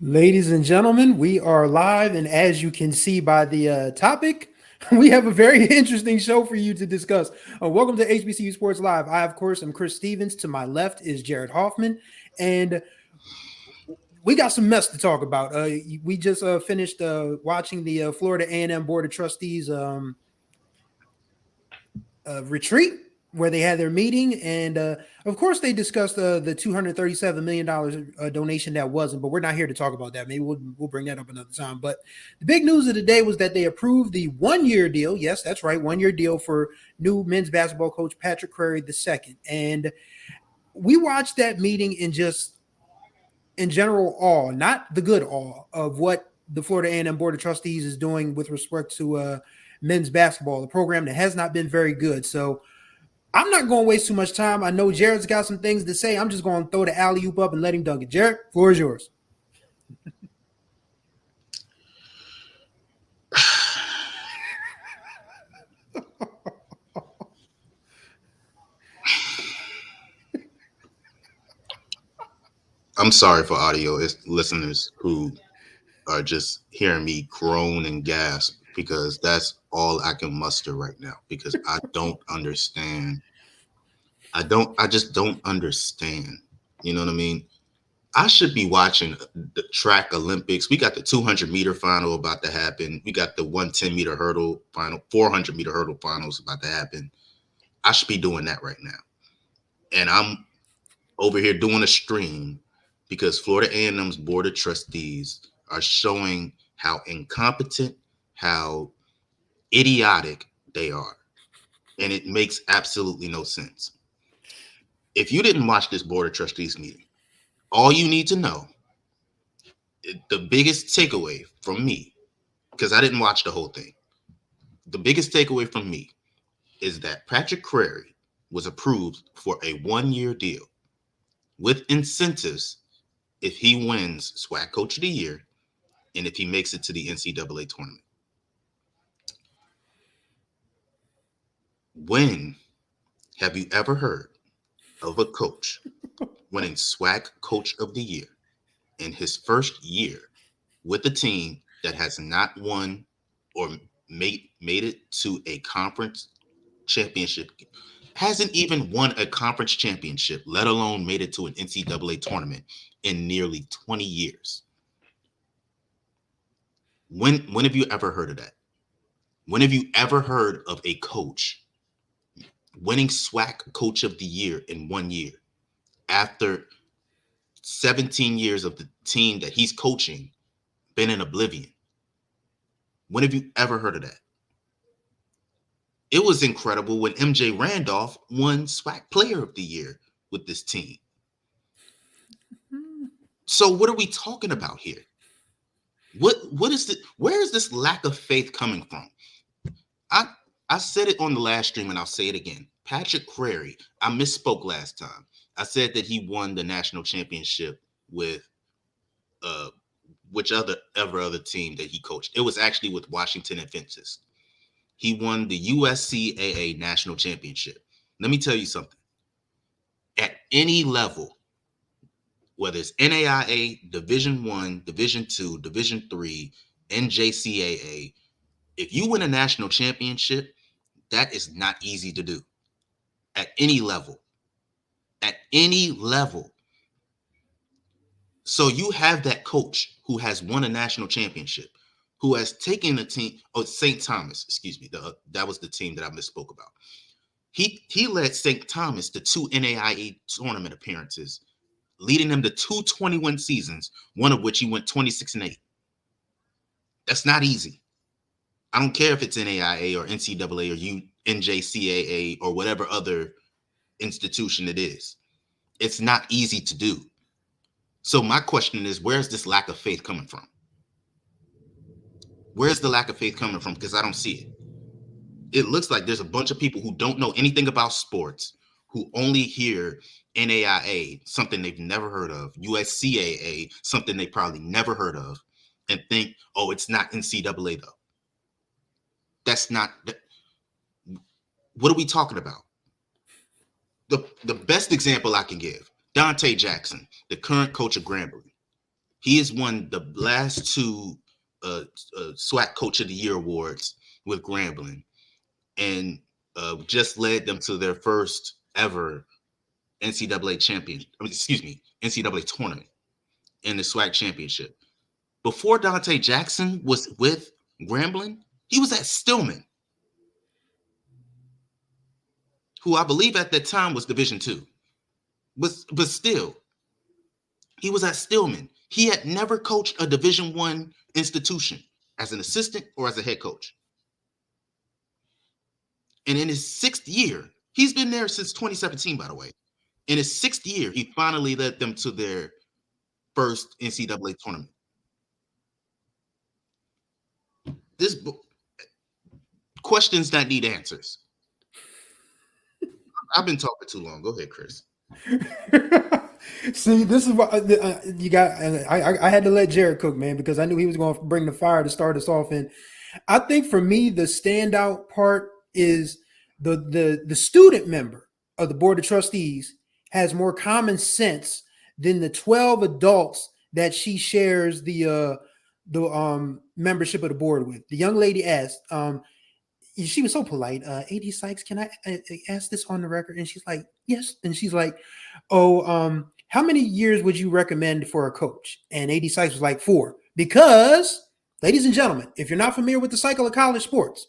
Ladies and gentlemen, we are live, and as you can see by the topic, we have a very interesting show for you to discuss. Welcome to HBCU Sports Live. I, of course, am Chris Stevens. To my left is Jared Hoffman, and we got some mess to talk about. We just finished watching the Florida A&M Board of Trustees retreat where they had their meeting, and of course they discussed the $237 million donation that wasn't. But we're not here to talk about that. Maybe we'll bring that up another time. But the big news of the day was that they approved the 1 year deal. Yes, that's right, 1 year deal for new men's basketball coach Patrick Crarey II. And we watched that meeting in just in general awe, not the good awe of what the Florida A&M Board of Trustees is doing with respect to men's basketball, a program that has not been very good. So I'm not going to waste too much time. I know Jared's got some things to say. I'm just going to throw the alley oop up and let him dunk it. Jared, floor is yours. I'm sorry for listeners who are just hearing me groan and gasp because that's all I can muster right now because I don't understand. I just don't understand. You know what I mean? I should be watching the track Olympics. We got the 200-meter final about to happen. We got the 110-meter hurdle final, 400-meter hurdle finals about to happen. I should be doing that right now. And I'm over here doing a stream because Florida A&M's board of trustees are showing how incompetent, how idiotic they are. And it makes absolutely no sense. If you didn't watch this board of trustees meeting, all you need to know, the biggest takeaway from me, because I didn't watch the whole thing, the biggest takeaway from me is that Patrick Crarey was approved for a 1 year deal with incentives if he wins SWAC Coach of the Year and if he makes it to the NCAA tournament. When have you ever heard of a coach winning SWAC Coach of the Year in his first year with a team that has not won or made it to a conference championship, hasn't even won a conference championship, let alone made it to an NCAA tournament in nearly 20 years? When have you ever heard of that? When have you ever heard of a coach winning SWAC Coach of the Year in 1 year after 17 years of the team that he's coaching been in oblivion? When have you ever heard of that? It was incredible when MJ Randolph won SWAC Player of the Year with this team. So what are we talking about here? What is the where is this lack of faith coming from? I I said it on the last stream and I'll say it again. Patrick Crarey, I misspoke last time. I said that he won the national championship with uh which other team that he coached. It was actually with Washington Adventists. He won the USCAA national championship. Let me tell you something. At any level, whether it's NAIA, Division One, Division Two, Division Three, NJCAA, if you win a national championship, that is not easy to do at any level. At any level. So you have that coach who has won a national championship, who has taken the team, St. Thomas, excuse me, that was the team that I misspoke about. He led St. Thomas to 2 NAIA tournament appearances, leading them to 2 21 seasons, one of which he went 26-8. That's not easy. I don't care if it's NAIA or NCAA or NJCAA or whatever other institution it is. It's not easy to do. So my question is, where's this lack of faith coming from? Where's the lack of faith coming from? Because I don't see it. It looks like there's a bunch of people who don't know anything about sports, who only hear NAIA, something they've never heard of, USCAA, something they probably never heard of, and think, oh, it's not NCAA though. That's not. What are we talking about? The best example I can give, Dante Jackson, the current coach of Grambling. He has won the last two SWAC Coach of the Year awards with Grambling, and just led them to their first ever NCAA champion. I mean, excuse me, NCAA tournament in the SWAC championship. Before Dante Jackson was with Grambling, he was at Stillman, who I believe at that time was Division II. But still, he was at Stillman. He had never coached a Division I institution as an assistant or as a head coach. And in his sixth year, he's been there since 2017, by the way. In his sixth year, he finally led them to their first NCAA tournament. This questions that need answers. I've been talking too long. Go ahead, Chris. See, this is what you got. I had to let Jared cook, man, because I knew he was going to bring the fire to start us off. And I think for me, the standout part is the student member of the board of trustees has more common sense than the 12 adults that she shares the membership of the board with. The young lady asked, she was so polite. AD Sykes, can I ask this on the record? And she's like, yes. And she's like, oh, how many years would you recommend for a coach? And AD Sykes was like 4. Because, ladies and gentlemen, if you're not familiar with the cycle of college sports,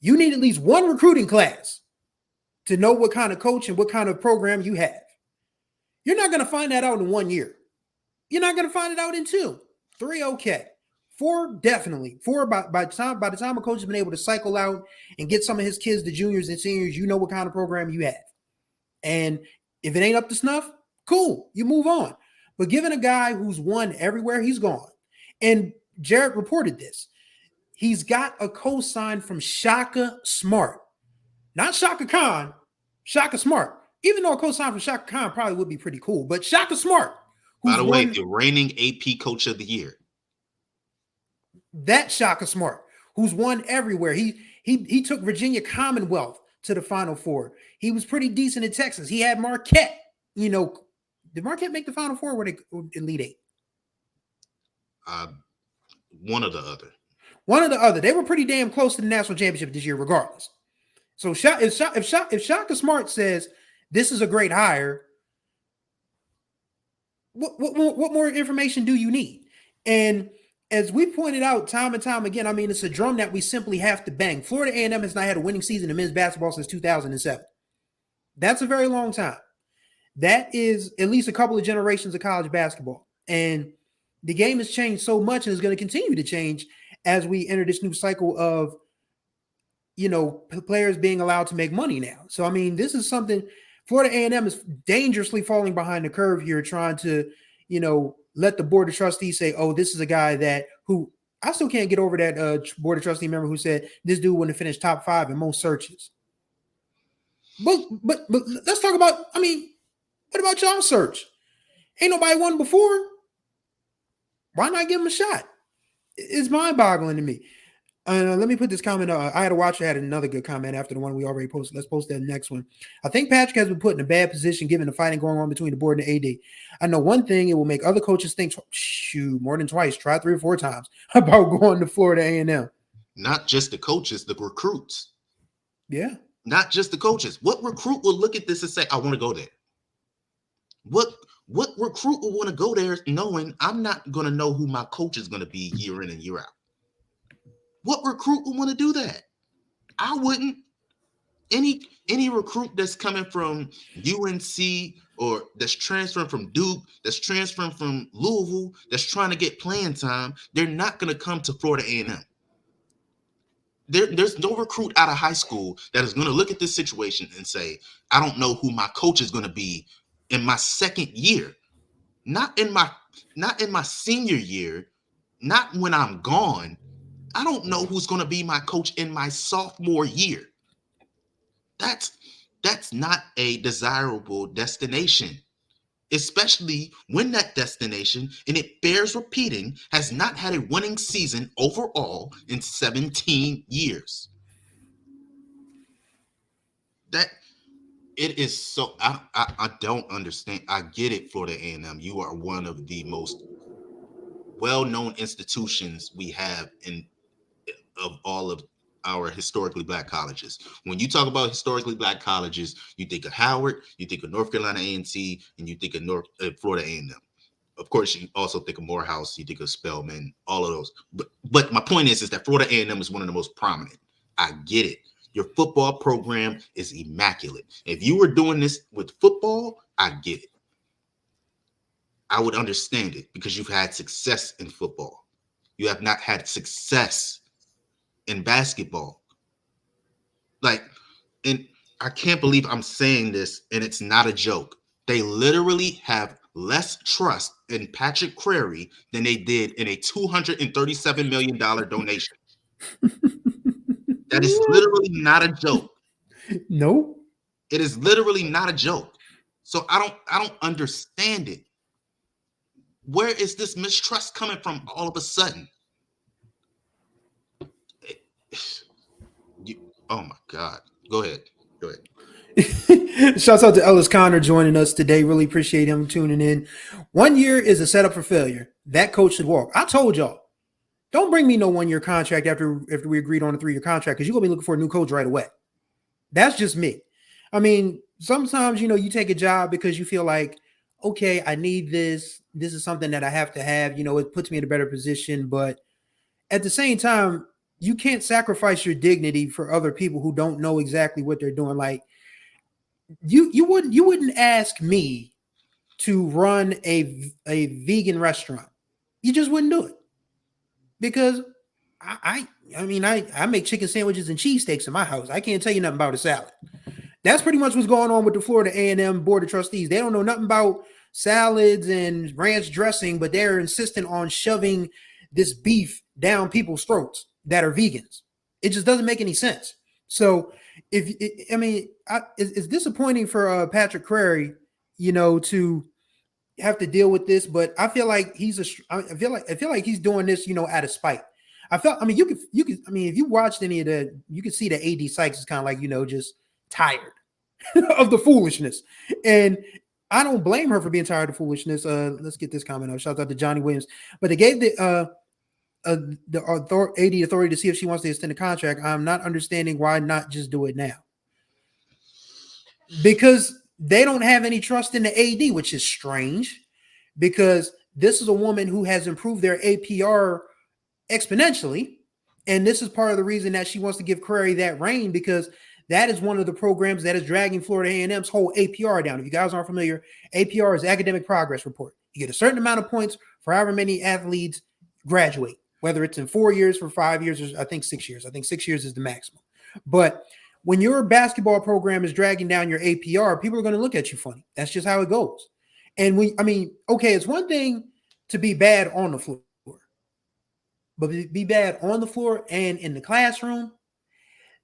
you need at least one recruiting class to know what kind of coach and what kind of program you have. You're not going to find that out in 1 year. You're not going to find it out in 2, 3, okay. 4, definitely. 4, by the time a coach has been able to cycle out and get some of his kids to juniors and seniors, you know what kind of program you have. And if it ain't up to snuff, cool, you move on. But given a guy who's won everywhere he's gone, and Jared reported this, he's got a co-sign from Shaka Smart. Not Shaka Khan, Shaka Smart. Even though a co-sign from Shaka Khan probably would be pretty cool, but Shaka Smart. By the way, the reigning AP Coach of the Year. That Shaka Smart, who's won everywhere. He took Virginia Commonwealth to the Final Four. He was pretty decent in Texas. He had Marquette. You know, did Marquette make the Final Four or were they Elite 8? One or the other. One or the other. They were pretty damn close to the national championship this year, regardless. So if Shaka Smart says this is a great hire, what more information do you need? And as we pointed out time and time again, I mean, it's a drum that we simply have to bang. Florida A&M has not had a winning season in men's basketball since 2007. That's a very long time. That is at least a couple of generations of college basketball. And the game has changed so much and is going to continue to change as we enter this new cycle of, you know, players being allowed to make money now. So, I mean, this is something Florida A&M is dangerously falling behind the curve here, trying to, you know, let the board of trustees say, oh, this is a guy that who I still can't get over that board of trustee member who said this dude wouldn't finish top 5 in most searches. But let's talk about, I mean, what about y'all's search? Ain't nobody won before. Why not give him a shot? It's mind-boggling to me. Let me put this comment. I had a watcher had another good comment after the one we already posted. Let's post that next one. I think Patrick has been put in a bad position given the fighting going on between the board and the AD. I know one thing, it will make other coaches think, more than twice, try 3 or 4 times about going to Florida A&M. Not just the coaches, the recruits. Yeah. Not just the coaches. What recruit will look at this and say, I want to go there? What recruit will want to go there knowing I'm not going to know who my coach is going to be year in and year out? What recruit would want to do that? I wouldn't. Any recruit that's coming from UNC or that's transferring from Duke, that's transferring from Louisville, that's trying to get playing time, they're not going to come to Florida A&M. There's no recruit out of high school that is going to look at this situation and say, I don't know who my coach is going to be in my second year. Not in my senior year, not when I'm gone. I don't know who's going to be my coach in my sophomore year. That's not a desirable destination, especially when that destination, and it bears repeating, has not had a winning season overall in 17 years. That it is so I don't understand. I get it, Florida A&M. You are one of the most well-known institutions we have in of all of our historically black colleges. When you talk about historically black colleges, you think of Howard, you think of North Carolina A&T, and you think of Florida A&M. Of course, you also think of Morehouse, you think of Spelman, all of those. But my point is that Florida A&M is one of the most prominent. I get it. Your football program is immaculate. If you were doing this with football, I get it. I would understand it because you've had success in football. You have not had success in basketball. Like, and I can't believe I'm saying this, and it's not a joke. They literally have less trust in Patrick Crarey than they did in a $237 million donation. That is literally not a joke. Nope. It is literally not a joke. So I don't understand it. Where is this mistrust coming from all of a sudden? Oh my God. Go ahead. Go ahead. Shouts out to Ellis Connor joining us today. Really appreciate him tuning in. 1 year is a setup for failure. That coach should walk. I told y'all, don't bring me no 1 year contract after we agreed on a 3 year contract because you're gonna be looking for a new coach right away. That's just me. I mean, sometimes you take a job because you feel like, okay, I need this. This is something that I have to have. It puts me in a better position. But at the same time, you can't sacrifice your dignity for other people who don't know exactly what they're doing. Like you wouldn't ask me to run a vegan restaurant. You just wouldn't do it because I make chicken sandwiches and cheesesteaks in my house. I can't tell you nothing about a salad. That's pretty much what's going on with the Florida A&M Board of Trustees. They don't know nothing about salads and ranch dressing, but they're insistent on shoving this beef down people's throats that are vegans. It just doesn't make any sense. So it's disappointing for Patrick Crarey, to have to deal with this, but I feel like he's he's doing this, out of spite. You could, if you watched any of the, you could see that AD Sykes is kind of like, just tired of the foolishness. And I don't blame her for being tired of foolishness. Let's get this comment out. Shout out to Johnny Williams. But they gave the AD authority to see if she wants to extend the contract. I'm not understanding why not just do it now. Because they don't have any trust in the AD, which is strange because this is a woman who has improved their APR exponentially. And this is part of the reason that she wants to give Crarey that reign because that is one of the programs that is dragging Florida A&M's whole APR down. If you guys aren't familiar, APR is Academic Progress Report. You get a certain amount of points for however many athletes graduate, whether it's in 4 years, for 5 years, or I think 6 years. I think 6 years is the maximum. But when your basketball program is dragging down your APR, people are going to look at you funny. That's just how it goes. And it's one thing to be bad on the floor, but be bad on the floor and in the classroom,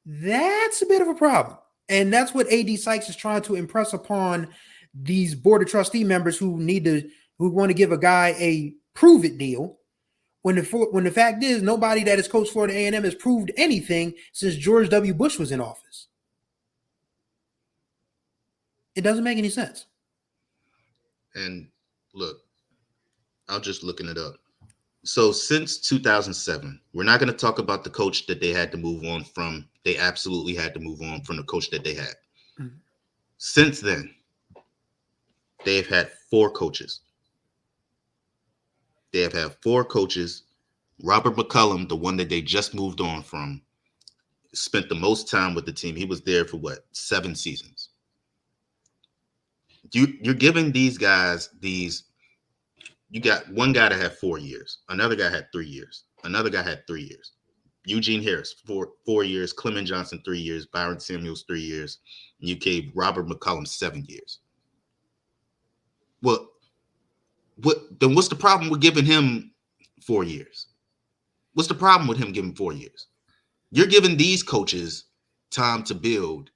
that's a bit of a problem. And that's what AD Sykes is trying to impress upon these board of trustee members who want to give a guy a prove it deal. When the fact is, nobody that has coached Florida A&M has proved anything since George W. Bush was in office. It doesn't make any sense. And look, I'm just looking it up. So since 2007, we're not going to talk about the coach that they had to move on from. They absolutely had to move on from the coach that they had. Mm-hmm. Since then, they've had 4 coaches. They have had 4 coaches. Robert McCullum, the one that they just moved on from, spent the most time with the team. He was there for 7 seasons. You're giving these guys these. You got one guy that had 4 years. Another guy had 3 years. Another guy had 3 years. Eugene Harris, 4 years. Clement Johnson, 3 years. Byron Samuels, 3 years. And you gave Robert McCullum 7 years. Well, what's the problem with giving him 4 years? What's the problem with him giving 4 years? You're giving these coaches time to build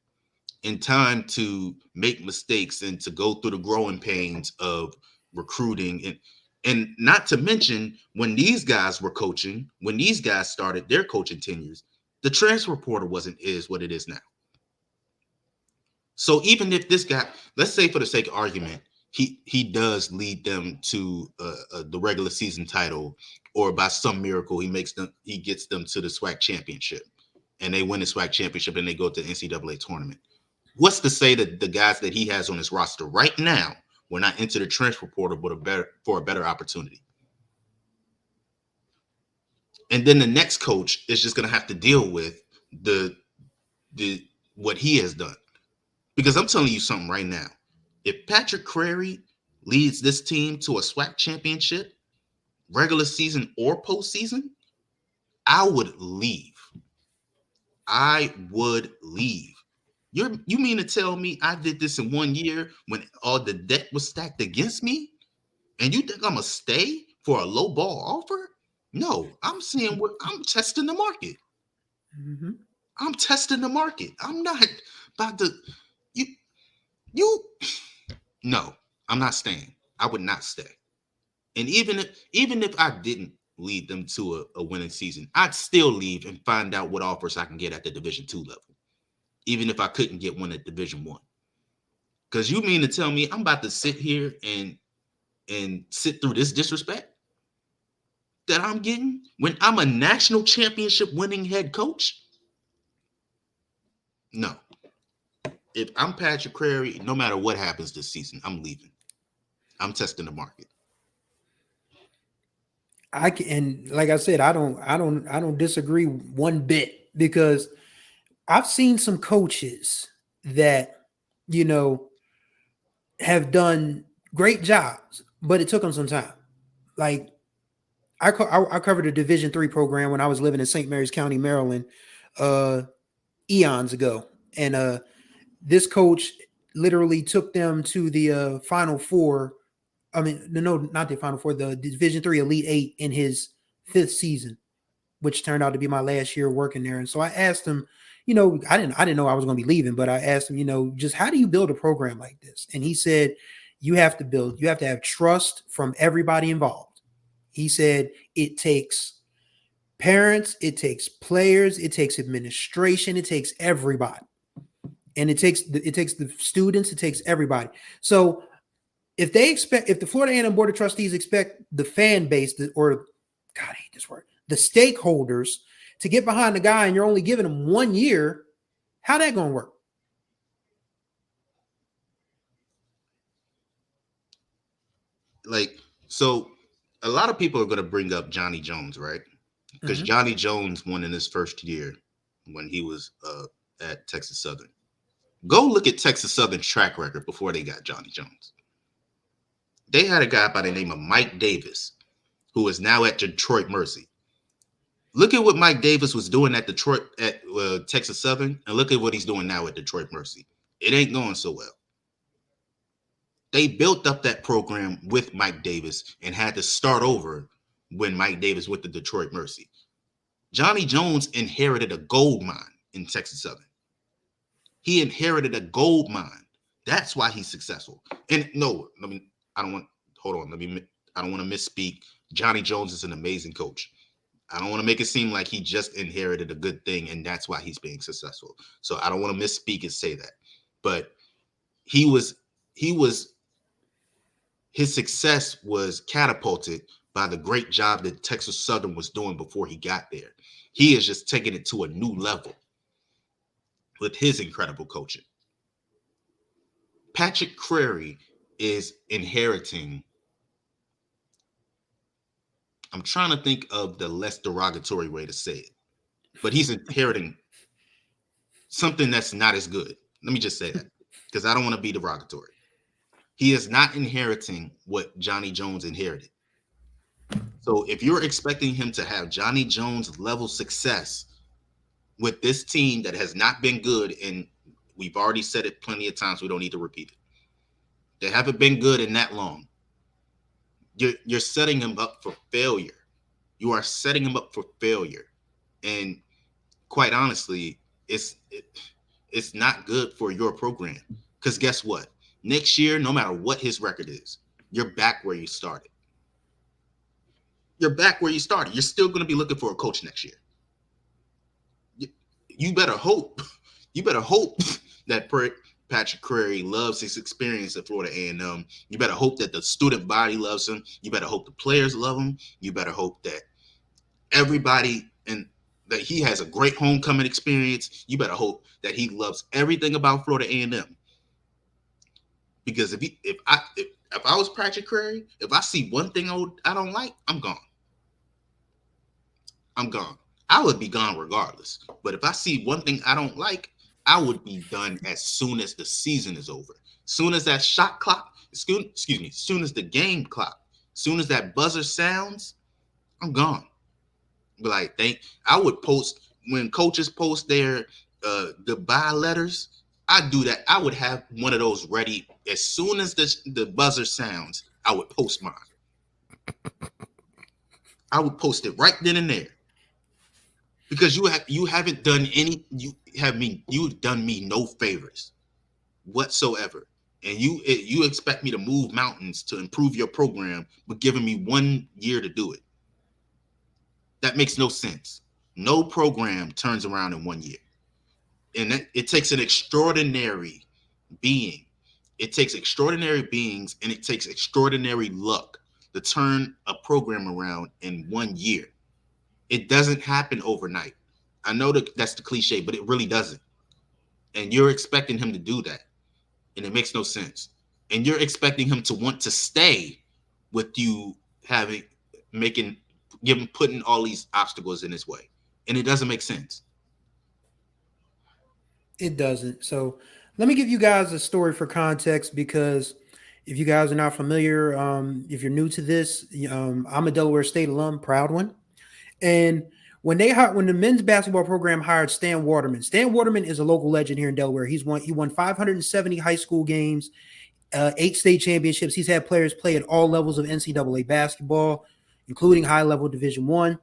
and time to make mistakes and to go through the growing pains of recruiting. And not to mention, when these guys were coaching, when these guys started their coaching tenures, the transfer portal is what it is now. So even if this guy, let's say for the sake of argument, he does lead them to the regular season title, or by some miracle he gets them to the SWAC championship, and they win the SWAC championship and they go to the NCAA tournament. What's to say that the guys that he has on his roster right now will not enter the transfer portal for a better opportunity? And then the next coach is just going to have to deal with the what he has done. Because I'm telling you something right now. If Patrick Crarey leads this team to a SWAC championship, regular season or postseason, I would leave. I would leave. You mean to tell me I did this in 1 year when all the debt was stacked against me? And you think I'm gonna stay for a low ball offer? No, I'm testing the market. Mm-hmm. I'm testing the market. I'm not about to you you no, I'm not staying. I would not stay. And even if I didn't lead them to a winning season, I'd still leave and find out what offers I can get at the Division II level. Even if I couldn't get one at Division I. Because you mean to tell me I'm about to sit here and sit through this disrespect that I'm getting when I'm a national championship winning head coach? No. If I'm Patrick Crarey, no matter what happens this season, I'm leaving. I'm testing the market. I can, and like I said, I don't disagree one bit, because I've seen some coaches that, you know, have done great jobs, but it took them some time. Like I covered a Division III program when I was living in St. Mary's County, Maryland, uh, eons ago, and this coach literally took them to the Final Four. I mean, no, not the Final Four, the Division III Elite Eight in his 5th season, which turned out to be my last year working there. And so I asked him, I didn't know I was going to be leaving, but I asked him, just how do you build a program like this? And he said, you have to have trust from everybody involved. He said it takes parents, it takes players, it takes administration, it takes everybody. And it takes the students, it takes everybody. So if the Florida A&M Board of Trustees expect the fan base, God, I hate this word, the stakeholders to get behind the guy, and you're only giving them 1 year, how that going to work? So a lot of people are going to bring up Johnny Jones, right? Because Johnny Jones won in his first year when he was at Texas Southern. Go look at Texas Southern's track record before they got Johnny Jones. They had a guy by the name of Mike Davis, who is now at Detroit Mercy. Look at what Mike Davis was doing at Texas Southern, and look at what he's doing now at Detroit Mercy. It ain't going so well. They built up that program with Mike Davis and had to start over when Mike Davis went to Detroit Mercy. Johnny Jones inherited a gold mine in Texas Southern. He inherited a gold mine. That's why he's successful. And no, I don't want to misspeak. Johnny Jones is an amazing coach. I don't want to make it seem like he just inherited a good thing and that's why he's being successful. So I don't want to misspeak and say that. But his success was catapulted by the great job that Texas Southern was doing before he got there. He is just taking it to a new level with his incredible coaching. Patrick Crarey is inheriting. I'm trying to think of the less derogatory way to say it, but he's inheriting something that's not as good. Let me just say that, because I don't want to be derogatory. He is not inheriting what Johnny Jones inherited. So if you're expecting him to have Johnny Jones level success with this team that has not been good, and we've already said it plenty of times, we don't need to repeat it. They haven't been good in that long. You're setting him up for failure. You are setting him up for failure. And quite honestly, it's not good for your program. Because guess what? Next year, no matter what his record is, you're back where you started. You're back where you started. You're still going to be looking for a coach next year. You better hope. You better hope that Patrick Crarey loves his experience at Florida A&M. You better hope that the student body loves him. You better hope the players love him. You better hope that everybody and that he has a great homecoming experience. You better hope that he loves everything about Florida A&M. Because if I was Patrick Crarey, if I see one thing I don't like, I'm gone. I'm gone. I would be gone regardless. But if I see one thing I don't like, I would be done as soon as the season is over. Soon as that shot clock, excuse me, soon as the game clock, soon as that buzzer sounds, I'm gone. But like I would post when coaches post their goodbye letters. I do that. I would have one of those ready as soon as the buzzer sounds. I would post mine. I would post it right then and there. Because you haven't done you've done me no favors whatsoever, and you expect me to move mountains to improve your program, but giving me 1 year to do it. That makes no sense. No program turns around in 1 year, and it takes an extraordinary being. It takes extraordinary beings, and it takes extraordinary luck to turn a program around in 1 year. It doesn't happen overnight. I know that's the cliche, but it really doesn't. And you're expecting him to do that. And it makes no sense. And you're expecting him to want to stay with you putting all these obstacles in his way. And it doesn't make sense. It doesn't. So let me give you guys a story for context, because if you guys are not familiar, if you're new to this, I'm a Delaware State alum, proud one. And when the men's basketball program hired Stan Waterman is a local legend here in Delaware. He won 570 high school games, 8 state championships. He's had players play at all levels of NCAA basketball, including high level Division I.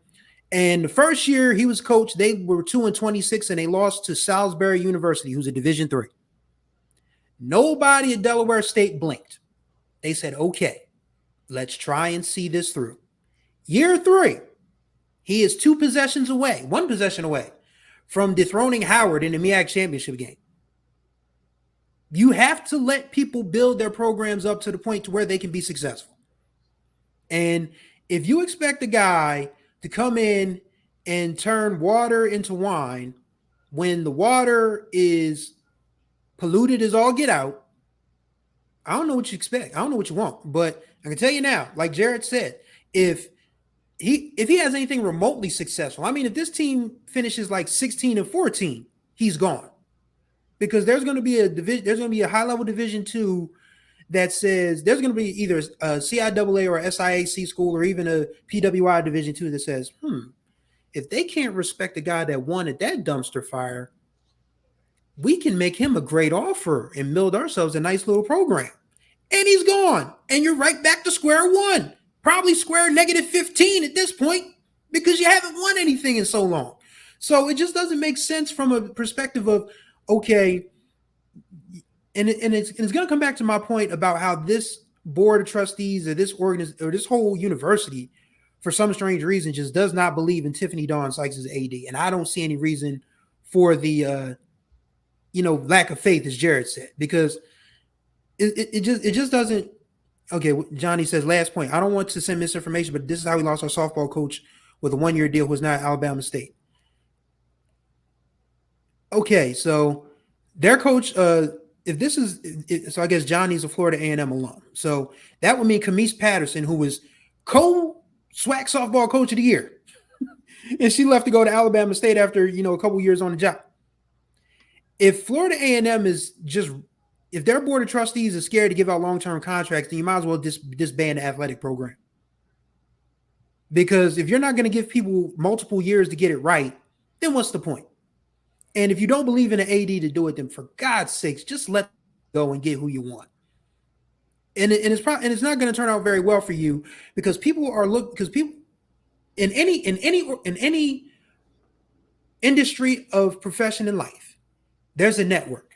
And the first year he was coach, they were 2-26, and they lost to Salisbury University, who's a Division III. Nobody at Delaware State blinked. They said, okay, let's try and see this through. Year 3, he is 1 possession away from dethroning Howard in the MEAC championship game. You have to let people build their programs up to the point to where they can be successful. And if you expect a guy to come in and turn water into wine when the water is polluted as all get out, I don't know what you expect. I don't know what you want. But I can tell you now, like Jared said, if he has anything remotely successful, I mean, if this team finishes like 16-14, he's gone. Because there's going to be a high level Division II that says there's going to be either a CIAA or a SIAC school or even a PWI Division II that says, if they can't respect the guy that won at that dumpster fire, we can make him a great offer and build ourselves a nice little program. And he's gone. And you're right back to square one. Probably square -15 at this point, because you haven't won anything in so long. So it just doesn't make sense from a perspective of, okay, and it's going to come back to my point about how this board of trustees or this whole university, for some strange reason, just does not believe in Tiffany Dawn Sykes as AD. And I don't see any reason for the lack of faith, as Jared said, because it just doesn't. Okay, Johnny says, last point. I don't want to send misinformation, but this is how we lost our softball coach with a 1-year deal who was not at Alabama State. Okay, so their coach, so I guess Johnny's a Florida A&M alum. So that would mean Camise Patterson, who was co-SWAC softball coach of the year. And she left to go to Alabama State after, a couple years on the job. If Florida A&M if their board of trustees is scared to give out long-term contracts, then you might as well disband the athletic program. Because if you're not going to give people multiple years to get it right, then what's the point? And if you don't believe in an AD to do it, then for God's sakes, just let go and get who you want. And it's not going to turn out very well for you, because people in any industry of profession in life, there's a network.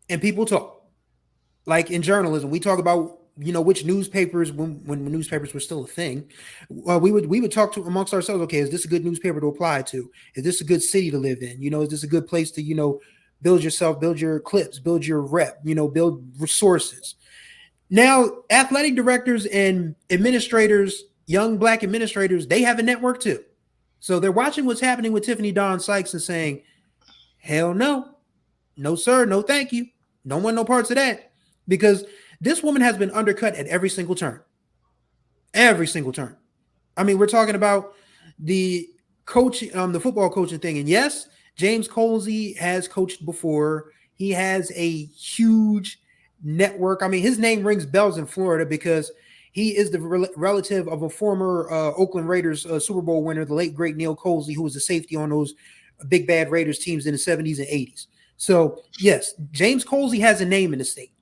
And people talk. Like in journalism, we talk about, which newspapers, when newspapers were still a thing, we would talk to amongst ourselves. Okay, is this a good newspaper to apply to? Is this a good city to live in? Is this a good place to, build yourself, build your clips, build your rep, build resources. Now, athletic directors and administrators, young black administrators, they have a network too. So they're watching what's happening with Tiffany Dawn Sykes and saying, hell no, no, sir, no, thank you. Don't want no parts of that. Because this woman has been undercut at every single turn. Every single turn. I mean, we're talking about the coach, the football coaching thing. And yes, James Colsey has coached before. He has a huge network. I mean, his name rings bells in Florida because he is the relative of a former Oakland Raiders Super Bowl winner, the late great Neil Colsey, who was a safety on those big bad Raiders teams in the 70s and 80s. So yes, James Colsey has a name in the state,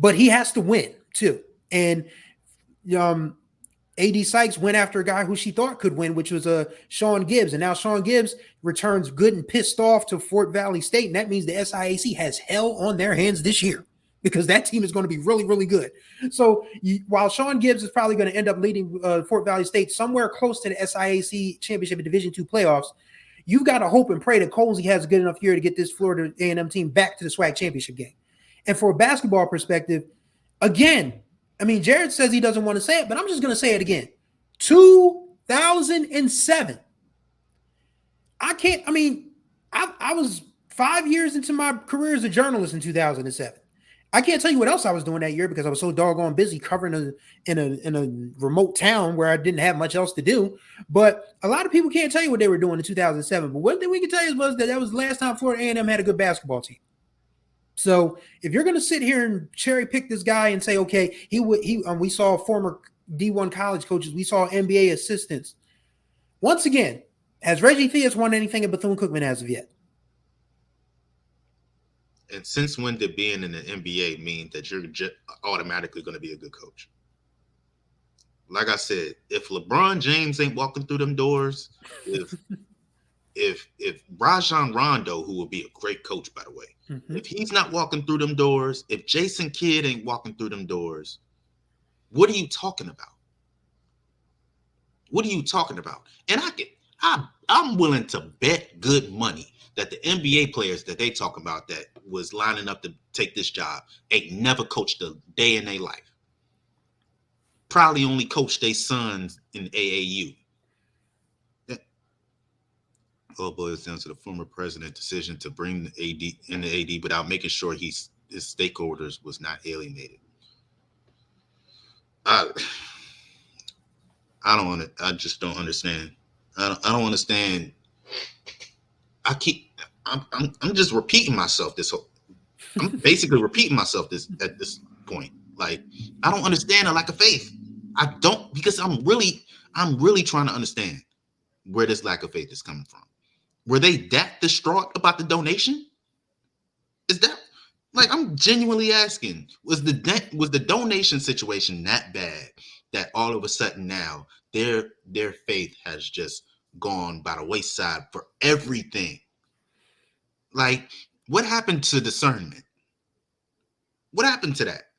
but he has to win too. And AD Sykes went after a guy who she thought could win, which was Sean Gibbs. And now Sean Gibbs returns good and pissed off to Fort Valley State. And that means the SIAC has hell on their hands this year because that team is going to be really, really good. So while Sean Gibbs is probably going to end up leading Fort Valley State somewhere close to the SIAC championship and Division II playoffs, you've got to hope and pray that Colsey has a good enough year to get this Florida A&M team back to the SWAC championship game. And for a basketball perspective, again, I mean, Jared says he doesn't want to say it, but I'm just going to say it again. 2007. I was 5 years into my career as a journalist in 2007. I can't tell you what else I was doing that year because I was so doggone busy covering in a remote town where I didn't have much else to do. But a lot of people can't tell you what they were doing in 2007. But one thing we can tell you was that was the last time Florida A&M had a good basketball team. So if you're going to sit here and cherry pick this guy and say, okay, we saw former D1 college coaches, we saw NBA assistants. Once again, has Reggie Theus won anything at Bethune-Cookman as of yet? And since when did being in the NBA mean that you're just automatically going to be a good coach? Like I said, if LeBron James ain't walking through them doors, if Rajon Rondo, who will be a great coach, by the way, if he's not walking through them doors, if Jason Kidd ain't walking through them doors, what are you talking about? What are you talking about? And I'm willing to bet good money that the NBA players that they talk about that was lining up to take this job ain't never coached a day in their life. Probably only coached their sons in AAU. All boils down to the former president's decision to bring the AD in the AD without making sure his stakeholders was not alienated. I just don't understand. I don't understand. I'm just repeating myself I'm basically repeating myself at this point. Like, I don't understand a lack of faith. I don't, because I'm really trying to understand where this lack of faith is coming from. Were they that distraught about the donation? Is that, like, I'm genuinely asking, was the donation situation that bad that all of a sudden now their faith has just gone by the wayside for everything? Like, what happened to discernment? What happened to that?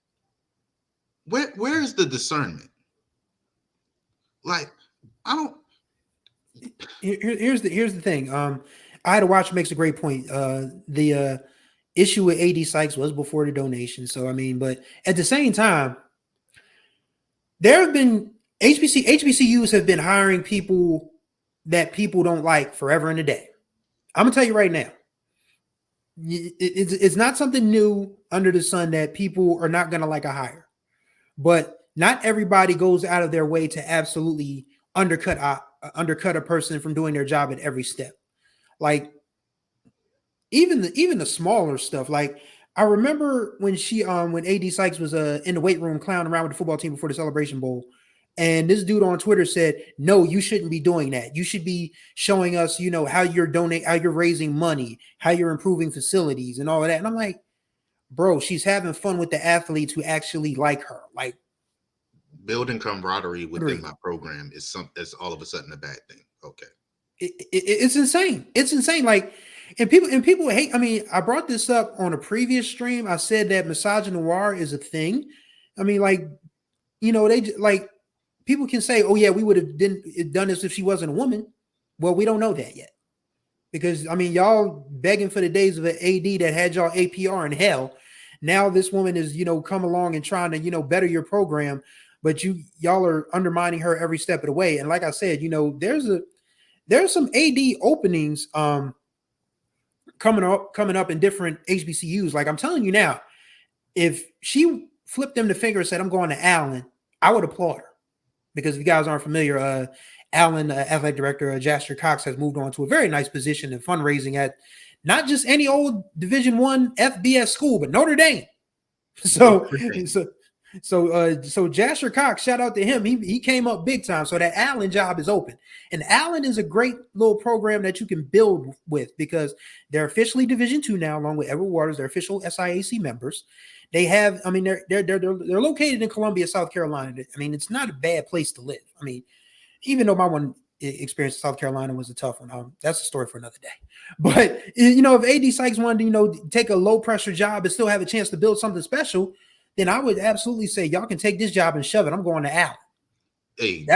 Where is the discernment? Like, I don't. Here's the thing. Ida Watch makes a great point. The issue with AD Sykes was before the donation. So I mean, but at the same time, there have been HBCUs have been hiring people that people don't like forever and a day. I'm gonna tell you right now, it's not something new under the sun that people are not gonna like a hire, but not everybody goes out of their way to absolutely undercut a person from doing their job at every step. Like even the smaller stuff. Like I remember when when AD Sykes was in the weight room clowning around with the football team before the Celebration Bowl, and this dude on Twitter said, "No, you shouldn't be doing that. You should be showing us, how you're raising money, how you're improving facilities, and all of that." And I'm like, bro, she's having fun with the athletes who actually like her. Like, building camaraderie within my program is all of a sudden a bad thing. Okay. It's insane. It's insane. Like, and people hate. I mean, I brought this up on a previous stream. I said that misogynoir is a thing. I mean, like, they like people can say, "Oh yeah, we would have done this if she wasn't a woman." Well, we don't know that yet because I mean, y'all begging for the days of an AD that had y'all APR in hell. Now this woman is, come along and trying to, better your program, but y'all are undermining her every step of the way. And like I said, there's some AD openings coming up in different HBCUs. Like I'm telling you now, if she flipped them the finger and said, I'm going to Allen, I would applaud her. Because if you guys aren't familiar, Allen, athletic director Jasper Cox, has moved on to a very nice position in fundraising at not just any old Division I FBS school, but Notre Dame. So Jasper Cox, shout out to him. He came up big time. So that Allen job is open. And Allen is a great little program that you can build with because they're officially Division II now, along with Edward Waters. They're official SIAC members. They have, I mean, they're located in Columbia, South Carolina. I mean, it's not a bad place to live. I mean, even though my one experience in South Carolina was a tough one, that's a story for another day. But if AD Sykes wanted to, take a low pressure job and still have a chance to build something special, then I would absolutely say y'all can take this job and shove it. I'm going to Allen. Hey,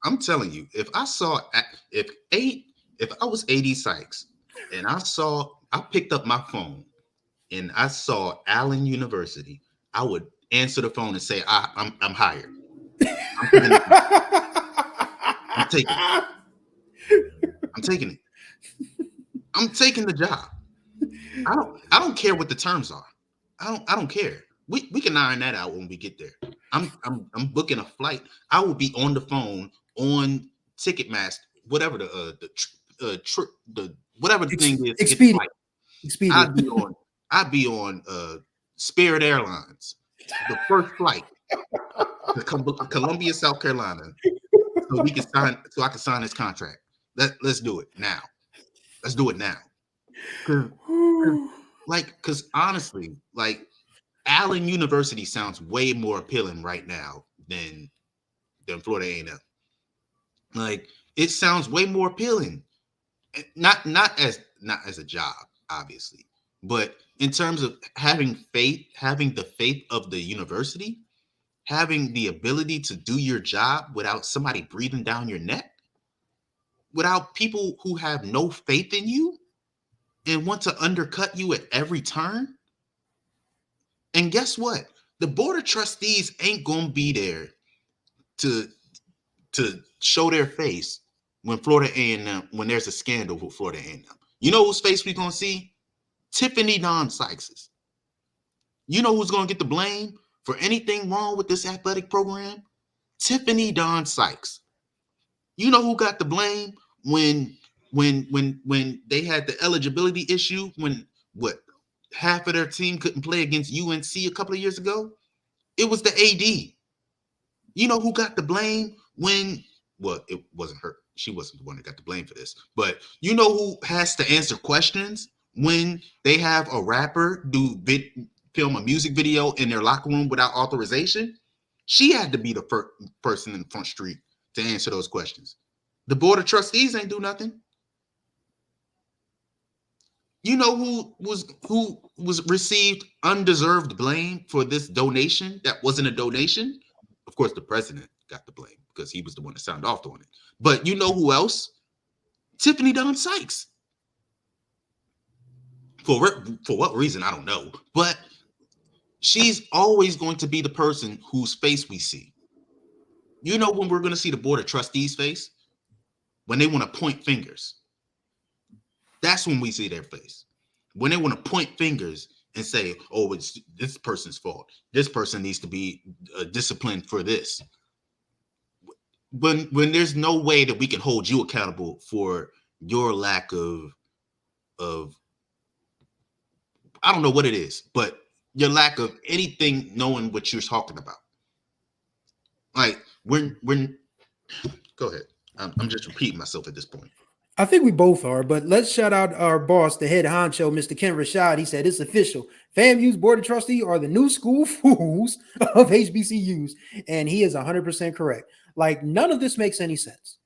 I'm telling you, if I was AD Sykes and I picked up my phone and I saw Allen University, I would answer the phone and say, I'm hired. I'm taking it. I'm taking the job. I don't care what the terms are. I don't care. We can iron that out when we get there. I'm booking a flight. I will be on the phone on Ticketmaster, whatever the whatever the thing is. Expedia. I'd be on Spirit Airlines, the first flight to Columbia, South Carolina, so I can sign this contract. Let's do it now. Let's do it now. Because honestly, like Allen University sounds way more appealing right now than Florida A&M. Like it sounds way more appealing. Not as a job, obviously, but in terms of having the faith of the university, having the ability to do your job without somebody breathing down your neck, without people who have no faith in you and want to undercut you at every turn. And guess what? The board of trustees ain't gonna be there to show their face when Florida A&M, when there's a scandal with Florida A&M. You know whose face we're gonna see? Tiffany Don Sykes. You know who's gonna get the blame for anything wrong with this athletic program? Tiffany Don Sykes. You know who got the blame when they had the eligibility issue, when half of their team couldn't play against UNC a couple of years ago? It was the AD. You know who got the blame when, it wasn't her. She wasn't the one that got the blame for this. But you know who has to answer questions when they have a rapper film a music video in their locker room without authorization? She had to be the first person in the front street to answer those questions. The board of trustees ain't do nothing. You know who was received undeserved blame for this donation that wasn't a donation? Of course, the president got the blame because he was the one that signed off on it. But you know who else? Tiffany Don Sykes. For what reason, I don't know. But she's always going to be the person whose face we see. You know when we're going to see the board of trustees' face? When they want to point fingers. That's when we see their face. When they want to point fingers and say, oh, it's this person's fault. This person needs to be disciplined for this. When there's no way that we can hold you accountable for your lack of I don't know what it is, but your lack of anything knowing what you're talking about. Like when go ahead. I'm just repeating myself at this point. I think we both are, but let's shout out our boss, the head honcho, Mr. Ken Rashad. He said it's official. FAMU's board of trustee are the new school fools of HBCUs, and he is 100% correct. Like none of this makes any sense.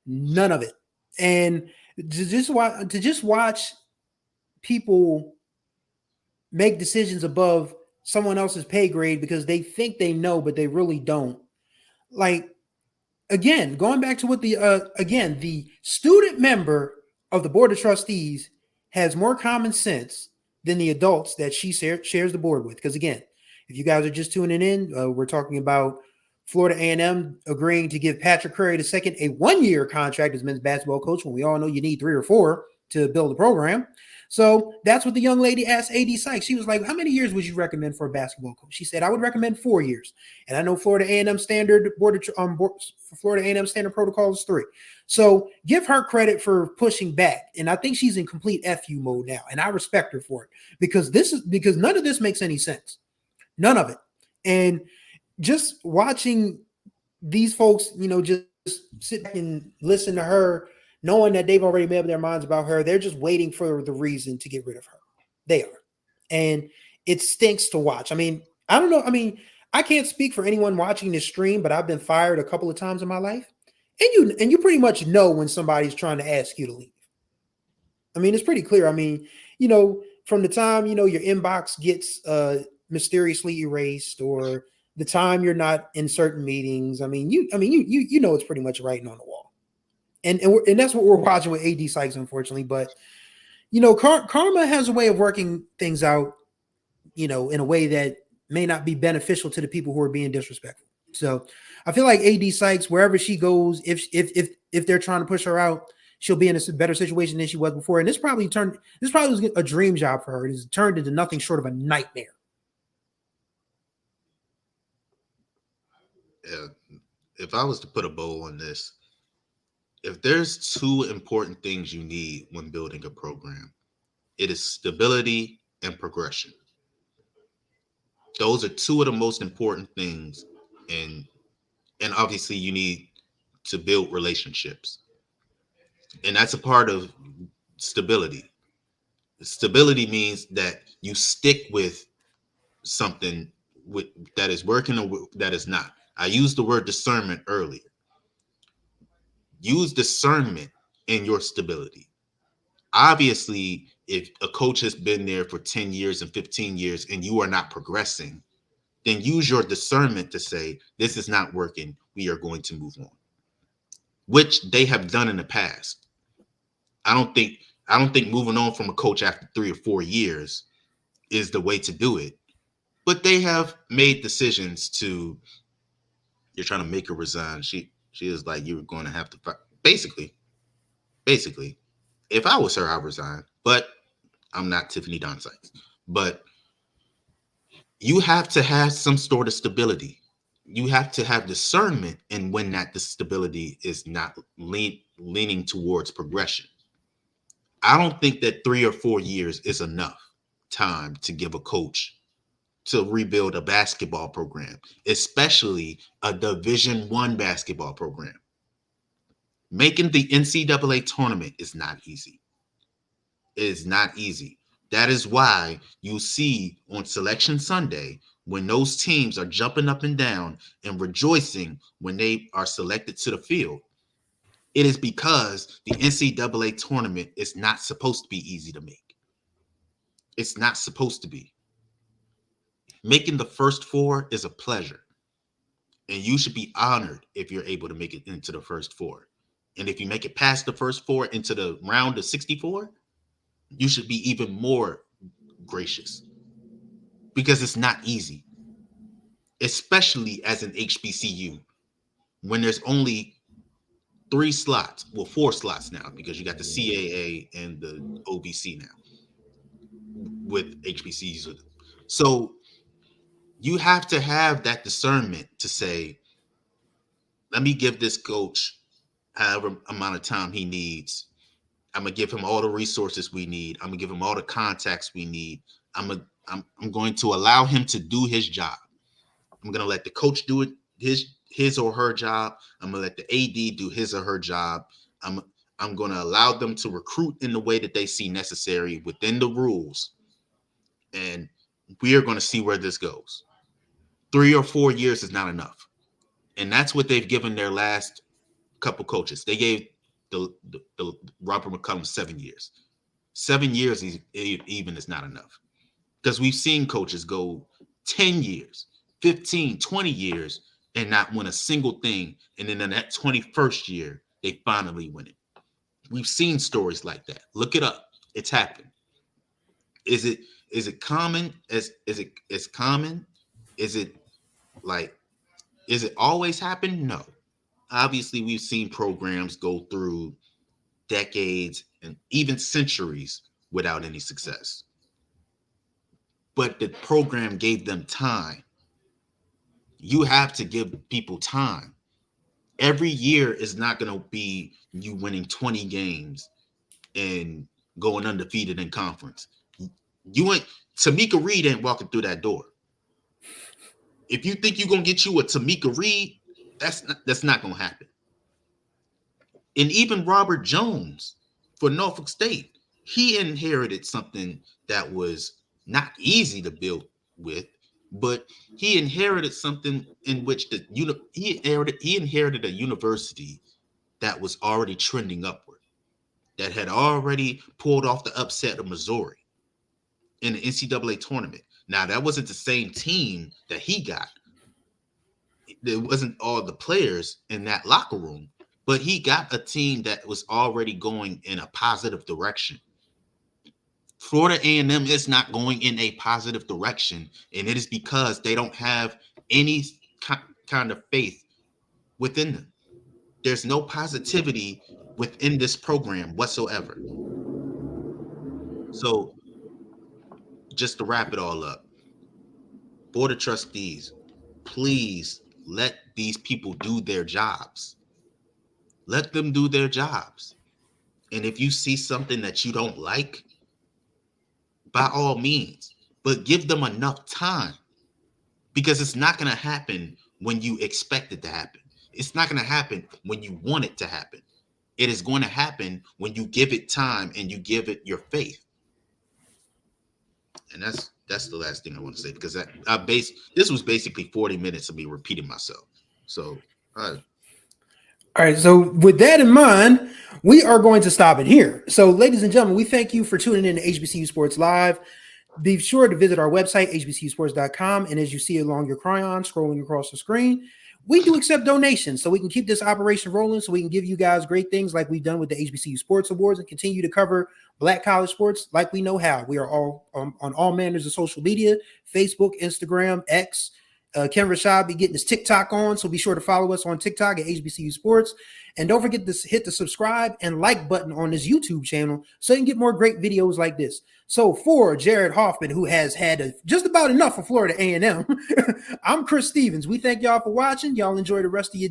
None of it. And to just watch people make decisions above someone else's pay grade because they think they know, but they really don't. Like, again, going back to what the student member of the board of trustees has more common sense than the adults that she shares the board with. Because again, if you guys are just tuning in, we're talking about Florida A&M agreeing to give Patrick Crarey II a 1-year contract as men's basketball coach when we all know you need 3 or 4 to build a program. So that's what the young lady asked AD Sykes. She was like, how many years would you recommend for a basketball coach? She said, I would recommend 4 years. And I know Florida A&M standard Florida A&M standard protocol is 3. So give her credit for pushing back. And I think she's in complete FU mode now. And I respect her for it because none of this makes any sense. None of it. And just watching these folks, just sit back and listen to her, knowing that they've already made up their minds about her, they're just waiting for the reason to get rid of her. They are. And it stinks to watch. I mean, I don't know. I mean, I can't speak for anyone watching this stream, but I've been fired a couple of times in my life. And you pretty much know when somebody's trying to ask you to leave. I mean, it's pretty clear. I mean, from the time, your inbox gets mysteriously erased or the time you're not in certain meetings. I mean, you know, it's pretty much writing on the wall. And that's what we're watching with AD Sykes, unfortunately. But, karma has a way of working things out, in a way that may not be beneficial to the people who are being disrespectful. So I feel like AD Sykes, wherever she goes, if they're trying to push her out, she'll be in a better situation than she was before. And this probably was a dream job for her. It has turned into nothing short of a nightmare. Yeah, if I was to put a bow on this, if there's 2 important things you need when building a program, it is stability and progression. Those are 2 of the most important things, and obviously you need to build relationships, and that's a part of stability. Stability means that you stick with something that is working or that is not. I used the word discernment earlier. Use discernment in your stability. Obviously, if a coach has been there for 10 years and 15 years and you are not progressing, then use your discernment to say, this is not working. We are going to move on, which they have done in the past. I don't think moving on from a coach after 3 or 4 years is the way to do it. But they have made decisions to, you're trying to make her resign. She is like, you're going to have to fight. Basically, if I was her, I'd resign. But I'm not Tiffany Don Sykes. But you have to have some sort of stability. You have to have discernment in when that stability is not leaning towards progression. I don't think that 3 or 4 years is enough time to give a coach to rebuild a basketball program, especially a Division I basketball program. Making the NCAA tournament is not easy. It is not easy. That is why you see on Selection Sunday, when those teams are jumping up and down and rejoicing when they are selected to the field, it is because the NCAA tournament is not supposed to be easy to make. It's not supposed to be. Making the first 4 is a pleasure. And you should be honored if you're able to make it into the first 4. And if you make it past the first 4 into the round of 64, you should be even more gracious, because it's not easy, especially as an HBCU when there's only 3 slots, well, 4 slots now, because you got the CAA and the OBC now with HBCUs. So you have to have that discernment to say, let me give this coach however amount of time he needs. I'm gonna give him all the resources we need. I'm gonna give him all the contacts we need. I'm going to allow him to do his job. I'm gonna let the coach do it his or her job. I'm gonna let the AD do his or her job. I'm gonna allow them to recruit in the way that they see necessary within the rules, and we are gonna see where this goes. 3 or 4 years is not enough, and that's what they've given their last couple coaches. They gave the Robert McCollum 7 years. 7 years even is not enough, because we've seen coaches go 10 years, 15, 20 years and not win a single thing. And then in that 21st year, they finally win it. We've seen stories like that. Look it up. It's happened. Is it common? Is it as common? Is it like, is it always happen? No. Obviously, we've seen programs go through decades and even centuries without any success. But the program gave them time. You have to give people time. Every year is not going to be you winning 20 games and going undefeated in conference. You ain't Tamika Reed ain't walking through that door. If you think you're gonna get you a Tamika Reed, that's not gonna happen. And even Robert Jones for Norfolk State, he inherited something that was not easy to build with, but he inherited something in which he inherited a university that was already trending upward, that had already pulled off the upset of Missouri in the NCAA tournament. Now, that wasn't the same team that he got. It wasn't all the players in that locker room, but he got a team that was already going in a positive direction. Florida A&M is not going in a positive direction, and it is because they don't have any kind of faith within them. There's no positivity within this program whatsoever. So, just to wrap it all up, Board of Trustees, please let these people do their jobs. Let them do their jobs. And if you see something that you don't like, by all means, but give them enough time, because it's not going to happen when you expect it to happen. It's not going to happen when you want it to happen. It is going to happen when you give it time and you give it your faith. And that's the last thing I want to say, because this was basically 40 minutes of me repeating myself. So, all right. So with that in mind, we are going to stop it here. So, ladies and gentlemen, we thank you for tuning in to HBCU Sports Live. Be sure to visit our website, hbcusports.com. And as you see along your crayon scrolling across the screen, we do accept donations so we can keep this operation rolling, so we can give you guys great things like we've done with the HBCU Sports Awards and continue to cover Black college sports like we know how. We are all on all manners of social media, Facebook, Instagram, X. Ken Rashad be getting his TikTok on, so be sure to follow us on TikTok at HBCU Sports. And don't forget to hit the subscribe and like button on this YouTube channel so you can get more great videos like this. So for Jared Hoffman, who has had just about enough of Florida A&M, I'm Chris Stevens. We thank y'all for watching. Y'all enjoy the rest of your day.